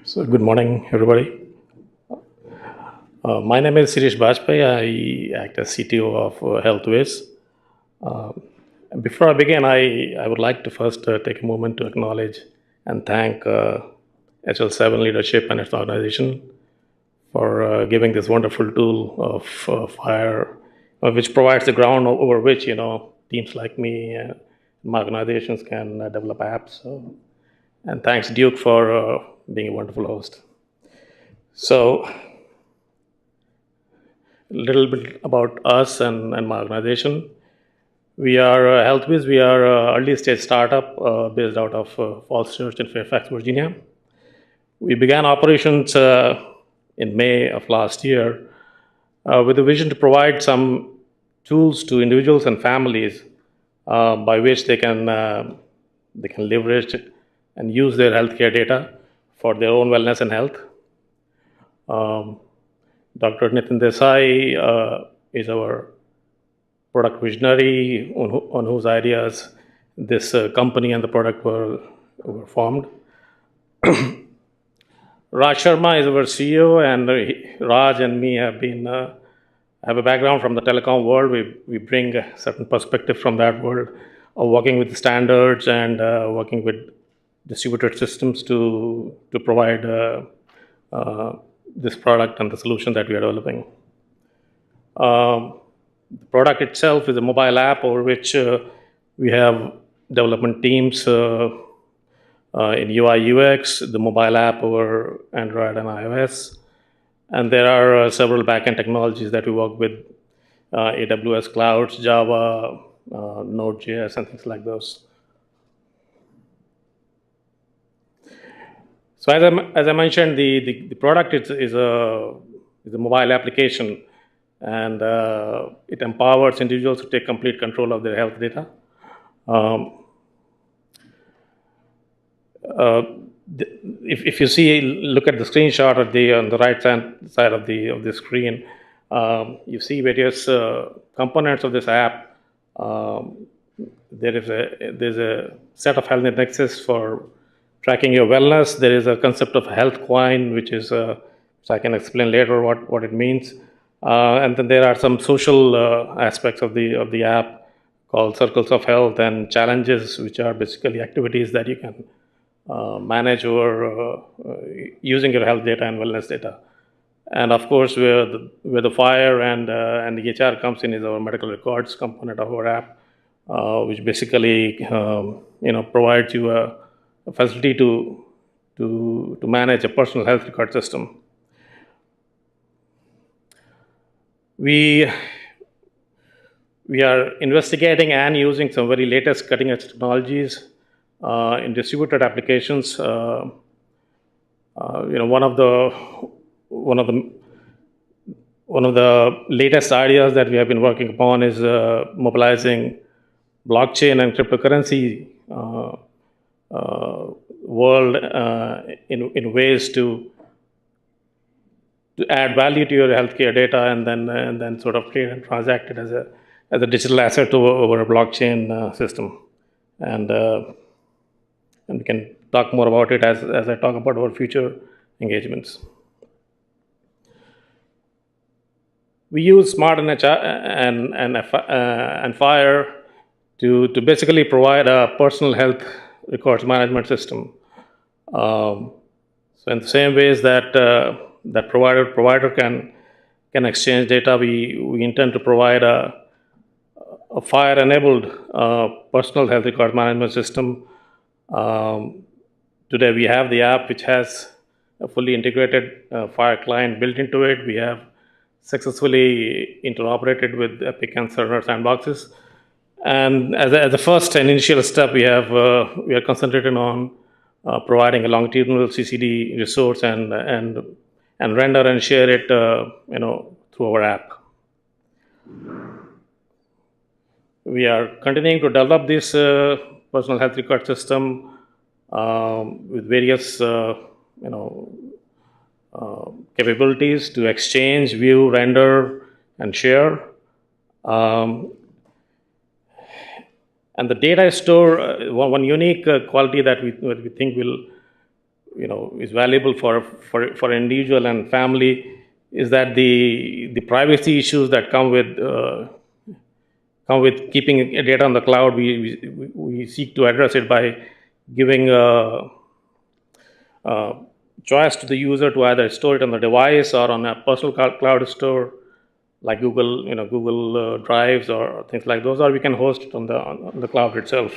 So good morning, everybody. My name is Sirish Bajpai. I act as CTO of HealthWizz. Before I begin, I would like to first take a moment to acknowledge and thank HL7 leadership and its organization for giving this wonderful tool of FHIR, which provides the ground over which teams like me and my organizations can develop apps. And thanks Duke for being a wonderful host. So, a little bit about us and my organization. We are HealthWizz. We are an early stage startup based out of Falls Church in Fairfax, Virginia. We began operations in May of last year with a vision to provide some tools to individuals and families by which they can leverage and use their healthcare data for their own wellness and health. Dr. Nitin Desai is our product visionary on whose ideas this company and the product were formed. Raj Sharma is our CEO, and Raj and me have a background from the telecom world. We bring a certain perspective from that world of working with standards and working with distributed systems to provide this product and the solution that we are developing. The product itself is a mobile app over which we have development teams in UI UX, the mobile app over Android and iOS. And there are several backend technologies that we work with, AWS Clouds, Java, Node.js, and things like those. So as I mentioned, the product is a mobile application, and it empowers individuals to take complete control of their health data. If you look at the screenshot on the right side of the screen, you see various components of this app. There's a set of health indexes for tracking your wellness. There is a concept of health coin, which I can explain later what it means. And then there are some social aspects of the app called circles of health and challenges, which are basically activities that you can manage over using your health data and wellness data. And of course, where the FHIR and the HR comes in is our medical records component of our app, which basically provides you a facility to manage a personal health record system. We are investigating and using some very latest cutting-edge technologies in distributed applications. One of the latest ideas that we have been working upon is mobilizing blockchain and cryptocurrency world in ways to add value to your healthcare data and then sort of create and transact it as a digital asset over a blockchain system. And we can talk more about it as I talk about our future engagements. We use Smart and FHIR to basically provide a personal health records management system. So in the same ways that provider can exchange data, we intend to provide a FHIR-enabled personal health record management system. Today we have the app which has a fully integrated FHIR client built into it. We have successfully interoperated with Epic and Cerner sandboxes. And as a first and initial step, we are concentrating on providing a longitudinal CCD resource and render and share it through our app. We are continuing to develop this personal health record system with various capabilities to exchange, view, render, and share. And the data is stored. One unique quality that we think will is valuable for individual and family is that the privacy issues that come with keeping data on the cloud, we seek to address it by giving choice to the user to either store it on the device or on a personal cloud store like Google Drives or things like those, or we can host it on the cloud itself.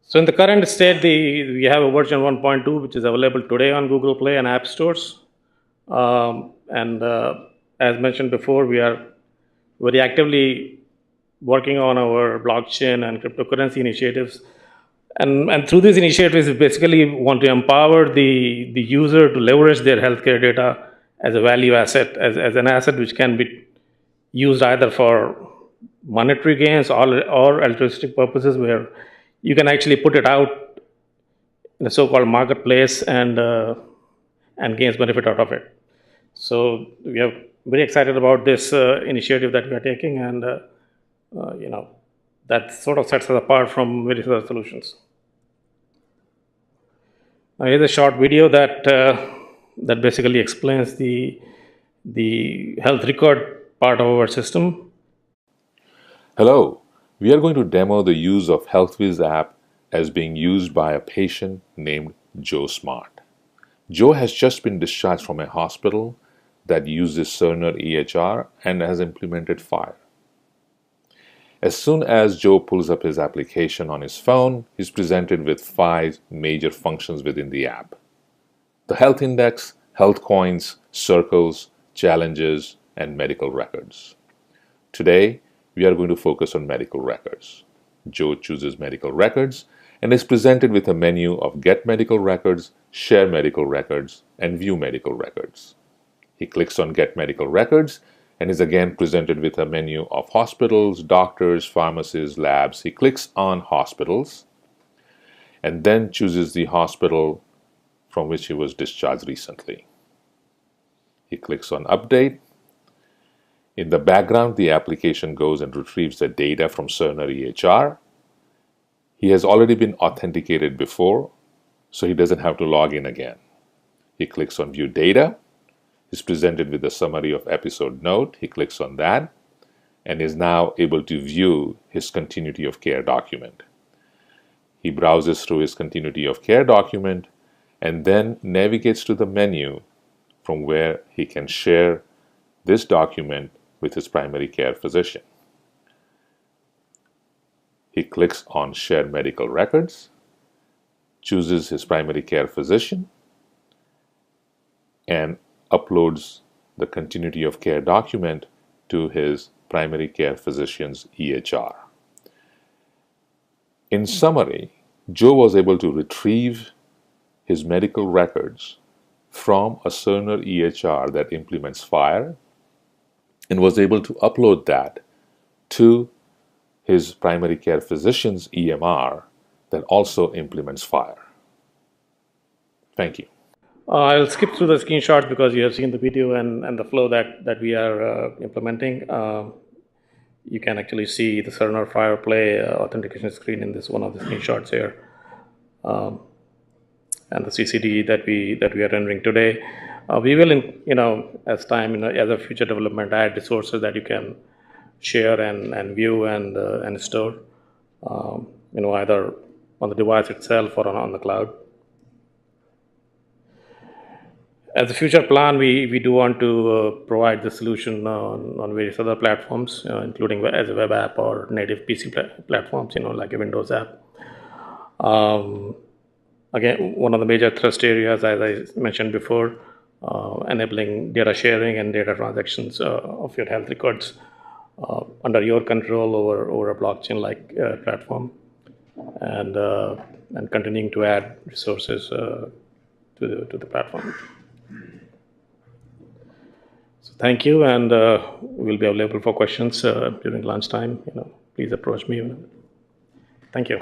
So in the current state, we have a version 1.2 which is available today on Google Play and App Stores. And as mentioned before, we are very actively working on our blockchain and cryptocurrency initiatives. And through these initiatives, we basically want to empower the user to leverage their healthcare data as a value asset, as an asset which can be used either for monetary gains or altruistic purposes, where you can actually put it out in a so-called marketplace and gains benefit out of it. So we are very excited about this initiative that we are taking, and that sort of sets us apart from various other solutions. Now, here's a short video that basically explains the health record part of our system. Hello, we are going to demo the use of HealthWizz app as being used by a patient named Joe Smart. Joe has just been discharged from a hospital that uses Cerner EHR and has implemented FHIR. As soon as Joe pulls up his application on his phone, he's presented with 5 major functions within the app: the health index, health coins, circles, challenges, and medical records. Today, we are going to focus on medical records. Joe chooses medical records and is presented with a menu of Get Medical Records, Share Medical Records, and View Medical Records. He clicks on Get Medical Records and is again presented with a menu of hospitals, doctors, pharmacies, labs. He clicks on hospitals and then chooses the hospital from which he was discharged recently. He clicks on Update. In the background, the application goes and retrieves the data from Cerner EHR. He has already been authenticated before, so he doesn't have to log in again. He clicks on View Data. He's presented with a summary of episode note. He clicks on that and is now able to view his continuity of care document. He browses through his continuity of care document and then navigates to the menu from where he can share this document with his primary care physician. He clicks on Share Medical Records, chooses his primary care physician, and uploads the continuity of care document to his primary care physician's EHR. In summary, Joe was able to retrieve his medical records from a Cerner EHR that implements FHIR and was able to upload that to his primary care physician's EMR that also implements FHIR. Thank you. I'll skip through the screenshots because you have seen the video and the flow that we are implementing. You can actually see the Cerner FHIR Play authentication screen in this one of the screenshots here, and the CCD that we are rendering today. We will, as time, as a future development, add resources that you can share and view and store, either on the device itself or on the cloud. As a future plan, we do want to provide the solution on various other platforms, including as a web app or native PC platforms, like a Windows app. Again, one of the major thrust areas, as I mentioned before, enabling data sharing and data transactions of your health records under your control over a blockchain-like platform, and continuing to add resources to the platform. So thank you, and we'll be available for questions during lunchtime. Please approach me. Thank you.